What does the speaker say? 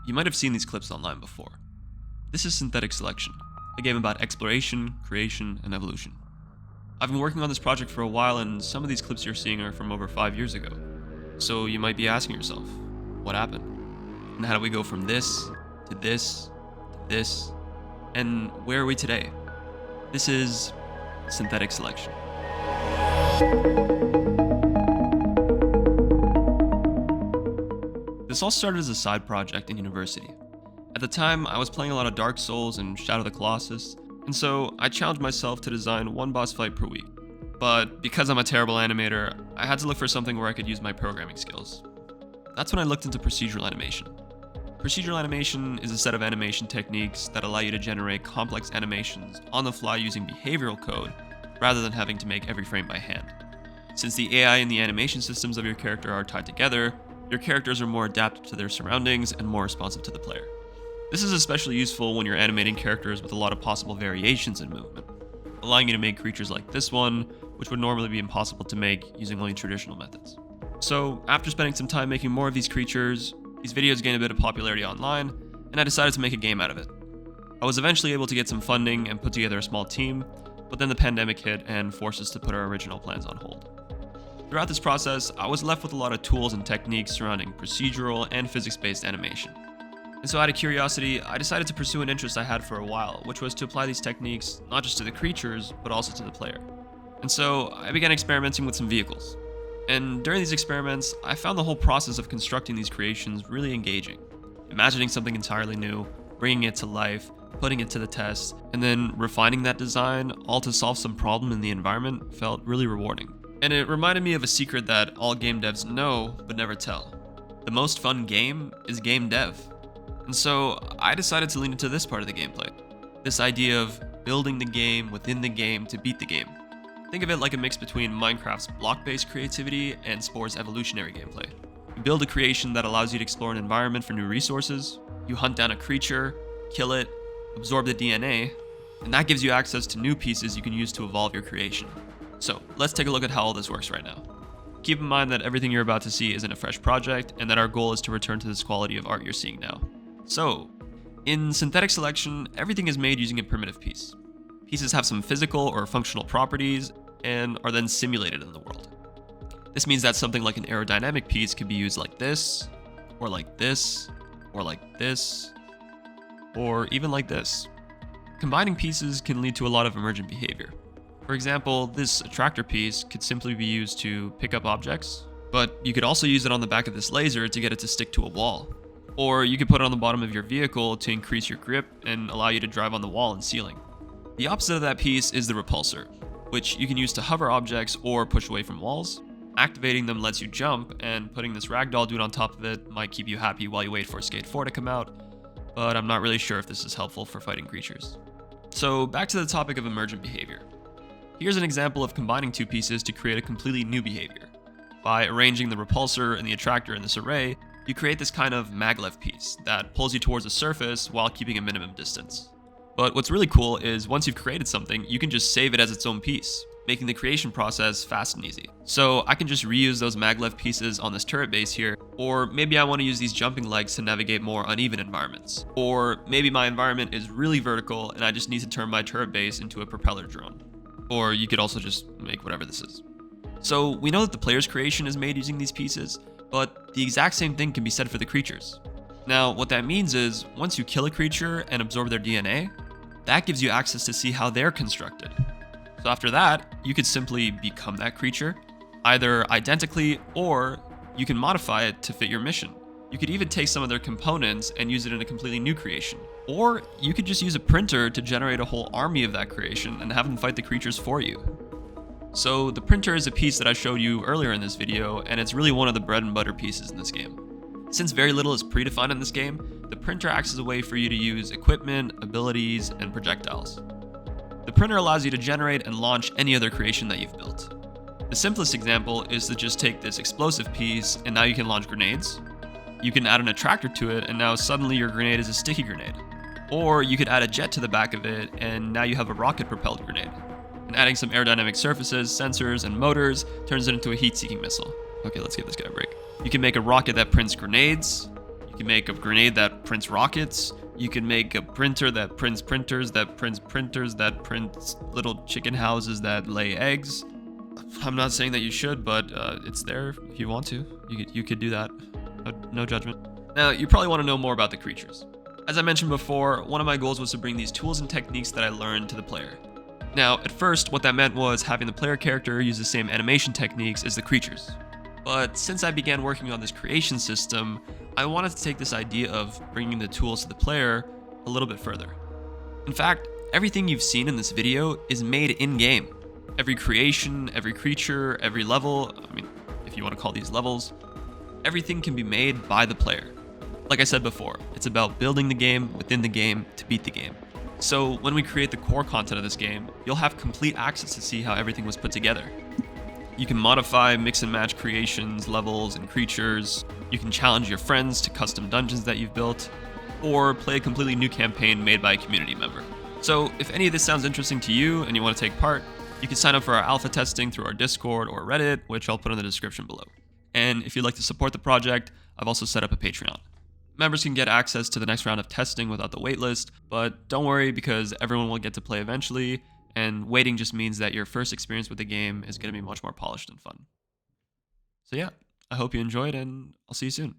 You might have seen these clips online before. This is Synthetic Selection, a game about exploration, creation, and evolution. I've been working on this project for a while, and some of these clips you're seeing are from over 5 years ago. So you might be asking yourself, what happened? And how do we go from this, to this, to this, and where are we today? This is Synthetic Selection. This all started as a side project in university. At the time, I was playing a lot of Dark Souls and Shadow of the Colossus, and so I challenged myself to design one boss fight per week. But because I'm a terrible animator, I had to look for something where I could use my programming skills. That's when I looked into procedural animation. Procedural animation is a set of animation techniques that allow you to generate complex animations on the fly using behavioral code, rather than having to make every frame by hand. Since the AI and the animation systems of your character are tied together, your characters are more adapted to their surroundings and more responsive to the player. This is especially useful when you're animating characters with a lot of possible variations in movement, allowing you to make creatures like this one, which would normally be impossible to make using only traditional methods. So, after spending some time making more of these creatures, these videos gained a bit of popularity online, and I decided to make a game out of it. I was eventually able to get some funding and put together a small team, but then the pandemic hit and forced us to put our original plans on hold. Throughout this process, I was left with a lot of tools and techniques surrounding procedural and physics-based animation. And so out of curiosity, I decided to pursue an interest I had for a while, which was to apply these techniques not just to the creatures, but also to the player. And so I began experimenting with some vehicles. And during these experiments, I found the whole process of constructing these creations really engaging. Imagining something entirely new, bringing it to life, putting it to the test, and then refining that design, all to solve some problem in the environment, felt really rewarding. And it reminded me of a secret that all game devs know, but never tell. The most fun game is game dev. And so I decided to lean into this part of the gameplay. This idea of building the game within the game to beat the game. Think of it like a mix between Minecraft's block-based creativity and Spore's evolutionary gameplay. You build a creation that allows you to explore an environment for new resources, you hunt down a creature, kill it, absorb the DNA, and that gives you access to new pieces you can use to evolve your creation. So let's take a look at how all this works right now. Keep in mind that everything you're about to see isn't a fresh project, and that our goal is to return to this quality of art you're seeing now. So, in synthetic selection, everything is made using a primitive piece. Pieces have some physical or functional properties, and are then simulated in the world. This means that something like an aerodynamic piece could be used like this, or like this, or like this, or even like this. Combining pieces can lead to a lot of emergent behavior. For example, this attractor piece could simply be used to pick up objects, but you could also use it on the back of this laser to get it to stick to a wall. Or you could put it on the bottom of your vehicle to increase your grip and allow you to drive on the wall and ceiling. The opposite of that piece is the repulsor, which you can use to hover objects or push away from walls. Activating them lets you jump, and putting this ragdoll dude on top of it might keep you happy while you wait for Skate 4 to come out, but I'm not really sure if this is helpful for fighting creatures. So back to the topic of emergent behavior. Here's an example of combining two pieces to create a completely new behavior. By arranging the repulsor and the attractor in this array, you create this kind of maglev piece that pulls you towards the surface while keeping a minimum distance. But what's really cool is once you've created something, you can just save it as its own piece, making the creation process fast and easy. So I can just reuse those maglev pieces on this turret base here, or maybe I want to use these jumping legs to navigate more uneven environments. Or maybe my environment is really vertical and I just need to turn my turret base into a propeller drone. Or you could also just make whatever this is. So we know that the player's creation is made using these pieces, but the exact same thing can be said for the creatures. Now, what that means is, once you kill a creature and absorb their DNA, that gives you access to see how they're constructed. So after that, you could simply become that creature, either identically, or you can modify it to fit your mission. You could even take some of their components and use it in a completely new creation. Or you could just use a printer to generate a whole army of that creation and have them fight the creatures for you. So the printer is a piece that I showed you earlier in this video, and it's really one of the bread and butter pieces in this game. Since very little is predefined in this game, the printer acts as a way for you to use equipment, abilities, and projectiles. The printer allows you to generate and launch any other creation that you've built. The simplest example is to just take this explosive piece, and now you can launch grenades. You can add an attractor to it, and now suddenly your grenade is a sticky grenade. Or you could add a jet to the back of it, and now you have a rocket-propelled grenade. And adding some aerodynamic surfaces, sensors, and motors turns it into a heat-seeking missile. Okay, let's give this guy a break. You can make a rocket that prints grenades. You can make a grenade that prints rockets. You can make a printer that prints printers that prints printers that prints little chicken houses that lay eggs. I'm not saying that you should, but it's there if you want to. You could do that. No judgment. Now, you probably want to know more about the creatures. As I mentioned before, one of my goals was to bring these tools and techniques that I learned to the player. Now, at first, what that meant was having the player character use the same animation techniques as the creatures. But since I began working on this creation system, I wanted to take this idea of bringing the tools to the player a little bit further. In fact, everything you've seen in this video is made in-game. Every creation, every creature, every level, if you want to call these levels, everything can be made by the player. Like I said before, it's about building the game within the game to beat the game. So when we create the core content of this game, you'll have complete access to see how everything was put together. You can modify, mix and match creations, levels, and creatures. You can challenge your friends to custom dungeons that you've built, or play a completely new campaign made by a community member. So if any of this sounds interesting to you and you want to take part, you can sign up for our alpha testing through our Discord or Reddit, which I'll put in the description below. And if you'd like to support the project, I've also set up a Patreon. Members can get access to the next round of testing without the waitlist, but don't worry because everyone will get to play eventually, and waiting just means that your first experience with the game is going to be much more polished and fun. So yeah, I hope you enjoyed, and I'll see you soon.